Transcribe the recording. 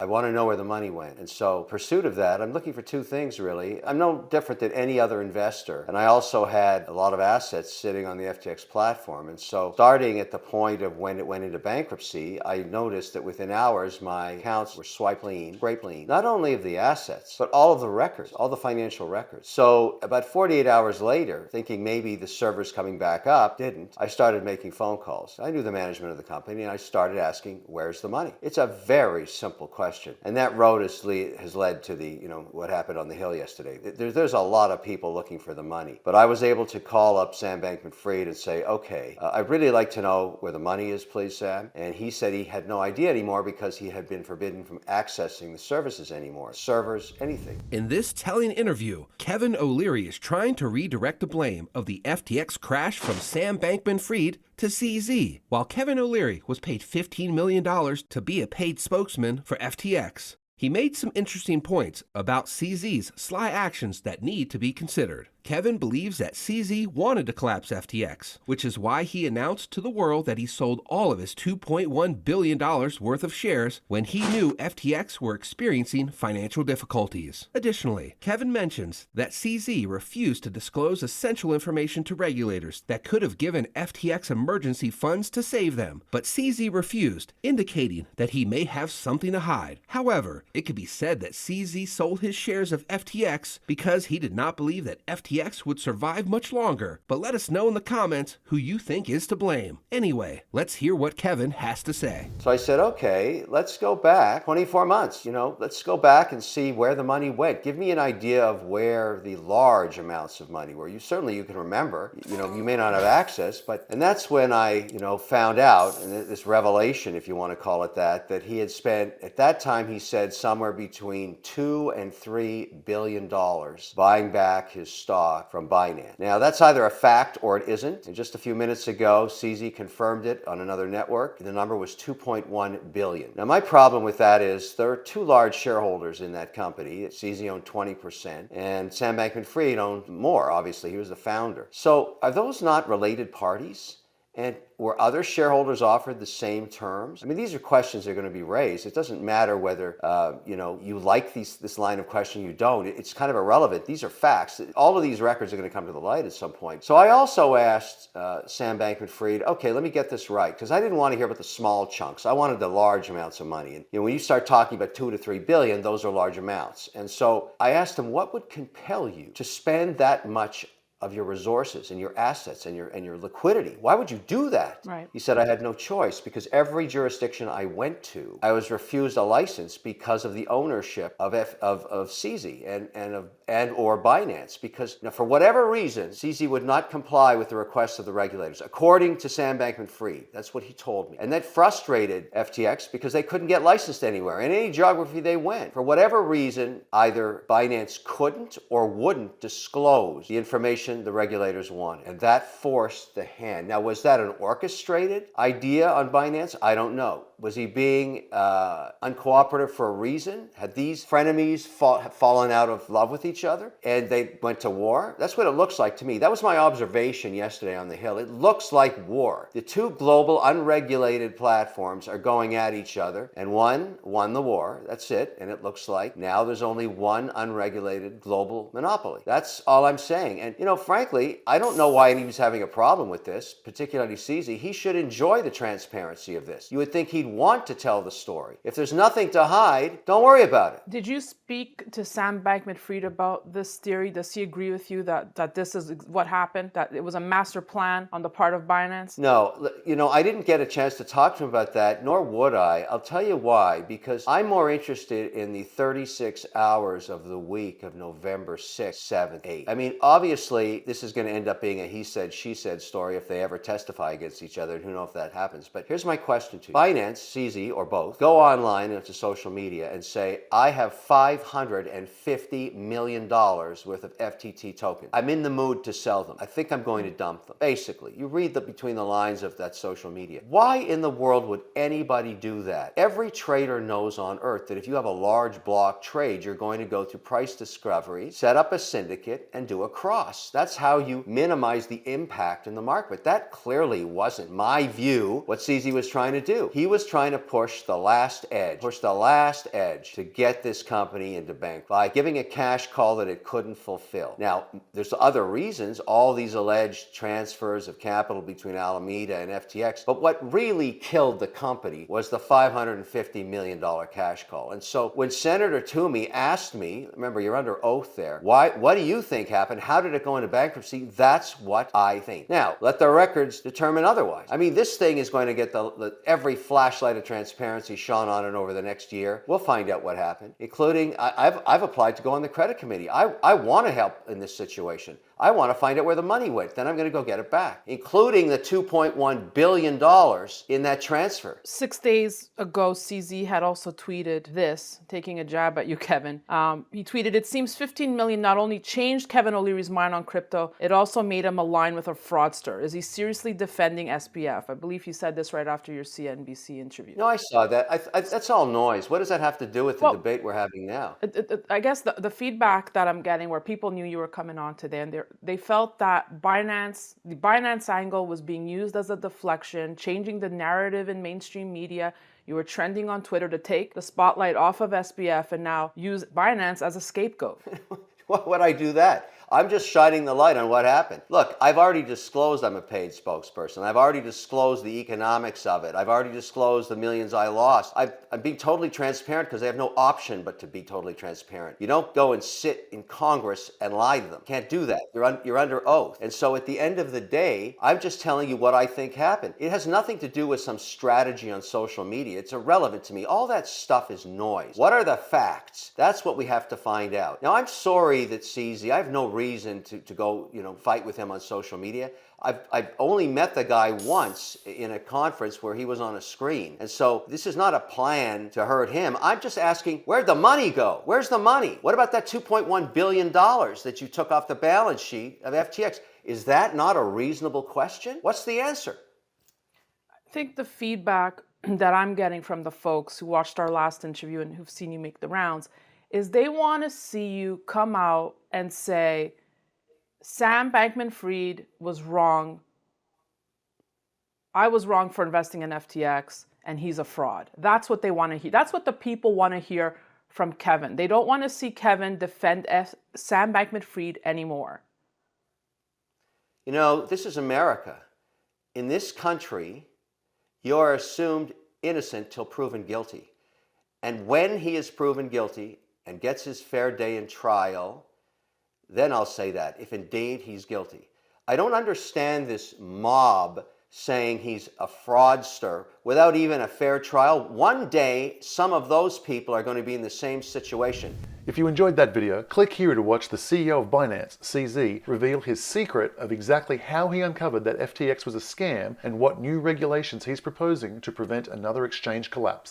I want to know where the money went. And so, pursuit of that, I'm looking for two things really. I'm no different than any other investor. And I also had a lot of assets sitting on the FTX platform. And so, starting at the point of when it went into bankruptcy, I noticed that within hours, my accounts were swiped clean, scraped clean, not only of the assets, but all of the records, all the financial records. So, about 48 hours later, thinking maybe the server's coming back up, didn't. I started making phone calls. I knew the management of the company, and I started asking, where's the money? It's a very simple question. And that road has led to the, what happened on the Hill yesterday. There's a lot of people looking for the money. But I was able to call up Sam Bankman-Fried and say, okay, I'd really like to know where the money is, please, Sam. And he said he had no idea anymore because he had been forbidden from accessing the services anymore. Servers, anything. In this telling interview, Kevin O'Leary is trying to redirect the blame of the FTX crash from Sam Bankman-Fried to CZ, while Kevin O'Leary was paid $15 million to be a paid spokesman for FTX. He made some interesting points about CZ's sly actions that need to be considered. Kevin believes that CZ wanted to collapse FTX, which is why he announced to the world that he sold all of his $2.1 billion worth of shares when he knew FTX were experiencing financial difficulties. Additionally, Kevin mentions that CZ refused to disclose essential information to regulators that could have given FTX emergency funds to save them, but CZ refused, indicating that he may have something to hide. However, it could be said that CZ sold his shares of FTX because he did not believe that FTX would survive much longer, but let us know in the comments who you think is to blame. Anyway, let's hear what Kevin has to say. So I said, okay, let's go back 24 months, let's go back and see where the money went. Give me an idea of where the large amounts of money were. You can remember, you may not have access, and that's when I, found out, and this revelation, if you want to call it that he had spent, at that time he said somewhere between $2 and $3 billion buying back his stock from Binance. Now, that's either a fact or it isn't. And just a few minutes ago, CZ confirmed it on another network. The number was $2.1 billion. Now, my problem with that is there are two large shareholders in that company. CZ owned 20%, and Sam Bankman-Fried owned more, obviously. He was the founder. So are those not related parties? And were other shareholders offered the same terms? I mean, these are questions that are going to be raised. It doesn't matter whether, you like this line of questioning, you don't. It's kind of irrelevant. These are facts. All of these records are going to come to the light at some point. So I also asked Sam Bankman-Fried, okay, let me get this right, because I didn't want to hear about the small chunks. I wanted the large amounts of money. And when you start talking about 2 to 3 billion, those are large amounts. And so I asked him, what would compel you to spend that much of your resources and your assets and your liquidity? Why would you do that? Right. He said, I had no choice because every jurisdiction I went to, I was refused a license because of the ownership of CZ and or Binance. Because for whatever reason, CZ would not comply with the requests of the regulators, according to Sam Bankman-Fried. That's what he told me. And that frustrated FTX because they couldn't get licensed anywhere in any geography they went. For whatever reason, either Binance couldn't or wouldn't disclose the information the regulators wanted. And that forced the hand. Now, was that an orchestrated idea on Binance? I don't know. Was he being uncooperative for a reason? Had these frenemies fallen out of love with each other and they went to war? That's what it looks like to me. That was my observation yesterday on the Hill. It looks like war. The two global unregulated platforms are going at each other, and one won the war. That's it. And it looks like now there's only one unregulated global monopoly. That's all I'm saying. And, frankly, I don't know why he was having a problem with this, particularly CZ. He should enjoy the transparency of this. You would think he'd want to tell the story. If there's nothing to hide, don't worry about it. Did you speak to Sam Bankman-Fried about this theory? Does he agree with you that this is what happened, that it was a master plan on the part of Binance? No, I didn't get a chance to talk to him about that, nor would I. I'll tell you why, because I'm more interested in the 36 hours of the week of November 6th, 7th, 8th. I mean, obviously, this is going to end up being a he said, she said story if they ever testify against each other, and who knows if that happens. But here's my question to you. Binance, CZ, or both, go online into social media and say, I have $550 million worth of FTT tokens. I'm in the mood to sell them. I think I'm going to dump them. Basically, you read between the lines of that social media. Why in the world would anybody do that? Every trader knows on earth that if you have a large block trade, you're going to go through price discovery, set up a syndicate, and do a cross. That's how you minimize the impact in the market. But that clearly wasn't my view what CZ was trying to do. He was trying to push the last edge to get this company into bank by giving a cash call that it couldn't fulfill. Now, there's other reasons, all these alleged transfers of capital between Alameda and FTX, but what really killed the company was the $550 million cash call. And so when Senator Toomey asked me, remember you're under oath there, what do you think happened? How did it go into bankruptcy? That's what I think. Now, let the records determine otherwise. I mean, this thing is going to get every flashlight of transparency shone on it over the next year. We'll find out what happened, including I've applied to go on the credit committee. I want to help in this situation. I want to find out where the money went. Then I'm going to go get it back, including the $2.1 billion in that transfer. 6 days ago, CZ had also tweeted this, taking a jab at you, Kevin. He tweeted, "It seems 15 million not only changed Kevin O'Leary's mind on crypto, it also made him align with a fraudster. Is he seriously defending SBF?" I believe he said this right after your CNBC interview. No, I saw that. That's all noise. What does that have to do with the debate we're having now? I guess the feedback that I'm getting, where people knew you were coming on today, and they felt that the Binance angle was being used as a deflection, changing the narrative in mainstream media. You were trending on Twitter to take the spotlight off of SBF and now use Binance as a scapegoat. Why would I do that? I'm just shining the light on what happened. Look, I've already disclosed I'm a paid spokesperson. I've already disclosed the economics of it. I've already disclosed the millions I lost. I'm being totally transparent because I have no option but to be totally transparent. You don't go and sit in Congress and lie to them. Can't do that. You're under oath. And so at the end of the day, I'm just telling you what I think happened. It has nothing to do with some strategy on social media. It's irrelevant to me. All that stuff is noise. What are the facts? That's what we have to find out. Now, I'm sorry that CZ, I have no reason to go, fight with him on social media. I've only met the guy once in a conference where he was on a screen. And so this is not a plan to hurt him. I'm just asking, where'd the money go? Where's the money? What about that $2.1 billion that you took off the balance sheet of FTX? Is that not a reasonable question? What's the answer? I think the feedback that I'm getting from the folks who watched our last interview and who've seen you make the rounds is they want to see you come out and say, Sam Bankman-Fried was wrong. I was wrong for investing in FTX, and he's a fraud. That's what they want to hear. That's what the people want to hear from Kevin. They don't want to see Kevin defend Sam Bankman-Fried anymore. This is America. In this country, you are assumed innocent till proven guilty. And when he is proven guilty and gets his fair day in trial, then I'll say that, if indeed he's guilty. I don't understand this mob saying he's a fraudster without even a fair trial. One day, some of those people are going to be in the same situation. If you enjoyed that video, click here to watch the CEO of Binance, CZ, reveal his secret of exactly how he uncovered that FTX was a scam and what new regulations he's proposing to prevent another exchange collapse.